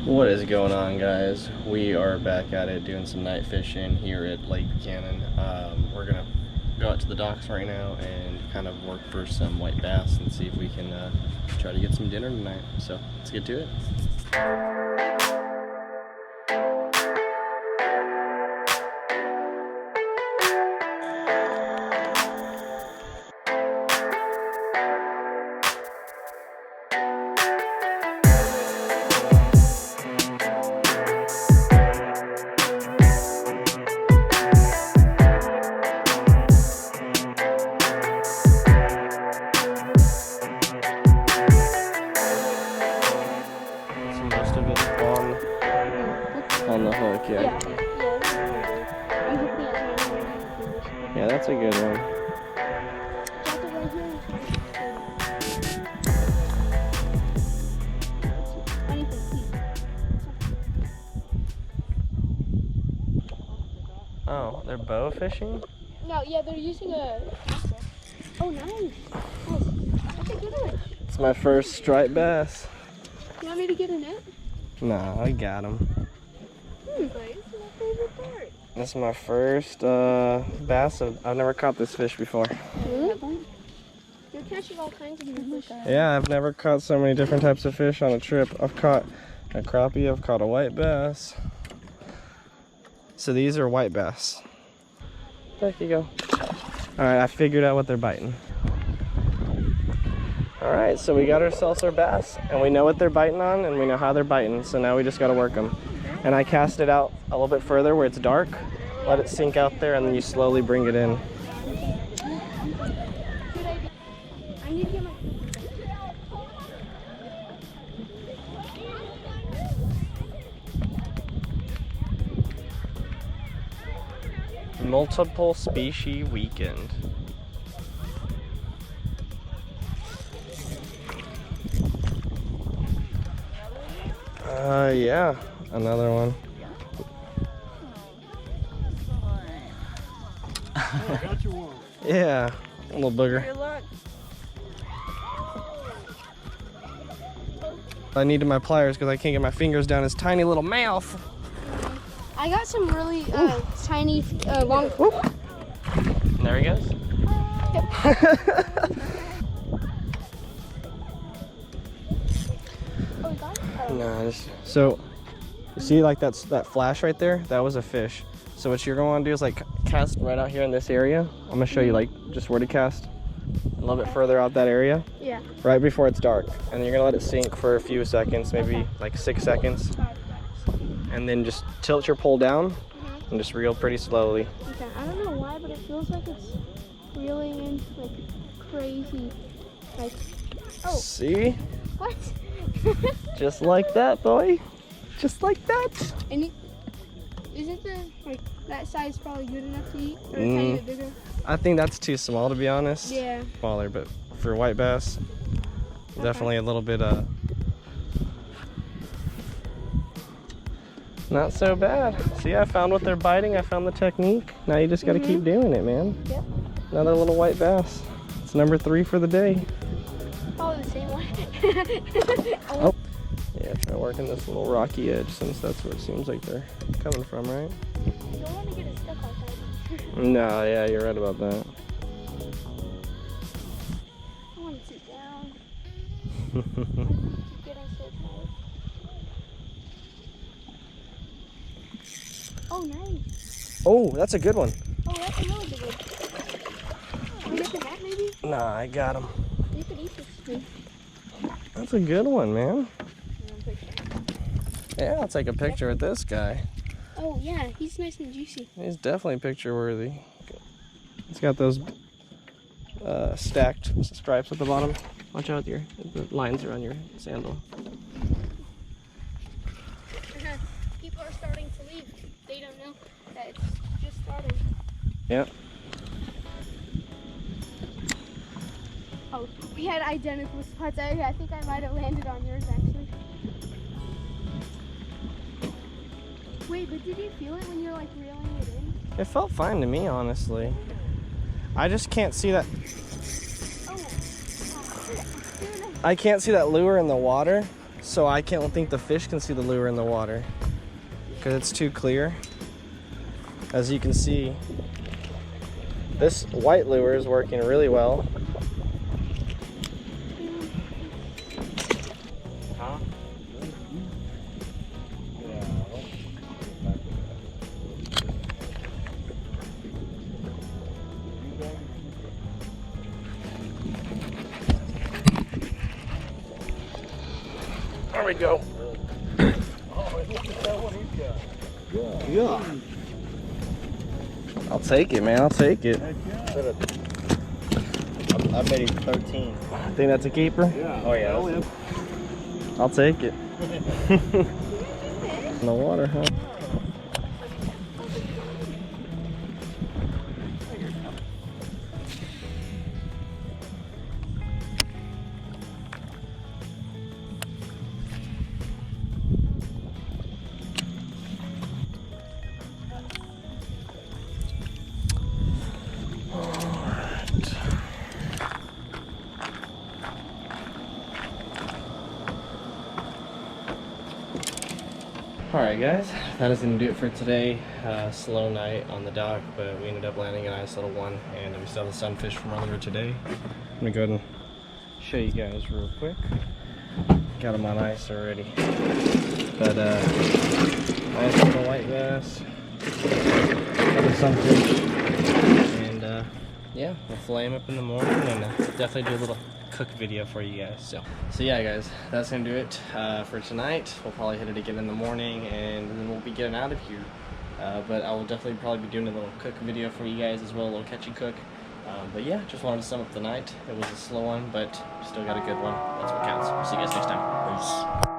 What is going on, guys? We are back at it doing some night fishing here at Lake Buchanan. We're gonna go out to the docks right now and kind of work for some white bass and see if we can try to get some dinner tonight. So let's get to it. On the hook, yeah. Yeah, that's a good one. Oh, they're bow fishing? No, yeah, they're using a... Oh, nice. That's a good one. It's my first striped bass. You want me to get a net? Nah, I got him. This is my favorite part. This is my first bass. I've never caught this fish before. Really? You're catching all kinds of new fish. Yeah, I've never caught so many different types of fish on a trip. I've caught a crappie, I've caught a white bass. So these are white bass. There you go. Alright, I figured out what they're biting. Alright, so we got ourselves our bass, and we know what they're biting on, and we know how they're biting, so now we just gotta work them. And I cast it out a little bit further where it's dark, let it sink out there, and then you slowly bring it in. I need to get my... Multiple species weekend. Yeah, another one. Yeah, a little booger. I needed my pliers because I can't get my fingers down his tiny little mouth. I got some really tiny, long... And there he goes. No, so you see like that flash right there? That was a fish. So what you're going to do is like cast right out here in this area. I'm going to show you like just where to cast. A little bit further out that area. Yeah. Right before it's dark. And you're going to let it sink for a few seconds, maybe like 6 seconds. And then just tilt your pole down and just reel pretty slowly. Okay, I don't know why, but it feels like it's reeling in like crazy. Like, oh. See? What? Just like that, boy. Just like that. And isn't that size probably good enough to eat? Or a tiny bit bigger? I think that's too small, to be honest. Yeah. Smaller, but for white bass, definitely a little bit not so bad. See, I found what they're biting. I found the technique. Now you just got to keep doing it, man. Yep. Another little white bass. It's number 3 for the day. Probably the same one. Oh. Yeah, try working this little rocky edge since that's where it seems like they're coming from, right? You don't want to get it stuck on that. No, yeah, you're right about that. I want to sit down. Getting so tired. Oh, nice. Oh, that's a good one. Oh, that's a really good one. Can you get the net, maybe? Nah, I got him. You could eat this thing. That's a good one, man. Yeah, I'll take a picture with this guy. Oh, yeah, he's nice and juicy. He's definitely picture worthy. It's got those stacked stripes at the bottom. Watch out, the lines are on your sandal. People are starting to leave. They don't know that it's just starting. Yep. Oh, we had identical spots. I think I might have landed on yours, actually. Wait, but did you feel it when you're like reeling it in? It felt fine to me, honestly. I just can't see that. Oh. I can't see that lure in the water, So I can't think the fish can see the lure in the water because it's too clear. As you can see, this white lure is working really well. Huh? There we go. Oh, look at that one he's got. Yeah. I'll take it, man. I'll take it. I bet he's 13. Think that's a keeper? Yeah. Oh yeah. I'll take it. In the water, huh? Alright guys, that is going to do it for today. Slow night on the dock, but we ended up landing a nice little one, and we still have the sunfish from earlier today. I'm going to go ahead and show you guys real quick. Got them on ice already. But nice little white bass, another sunfish, and yeah, we'll fillet them up in the morning and definitely do a little cook video for you guys. So yeah guys, that's gonna do it for tonight. We'll probably hit it again in the morning and then we'll be getting out of here, but I will definitely probably be doing a little cook video for you guys as well, a little catch and cook. But yeah, just wanted to sum up the night. It was a slow one, but still got a good one. That's what counts. See you guys next time. Peace.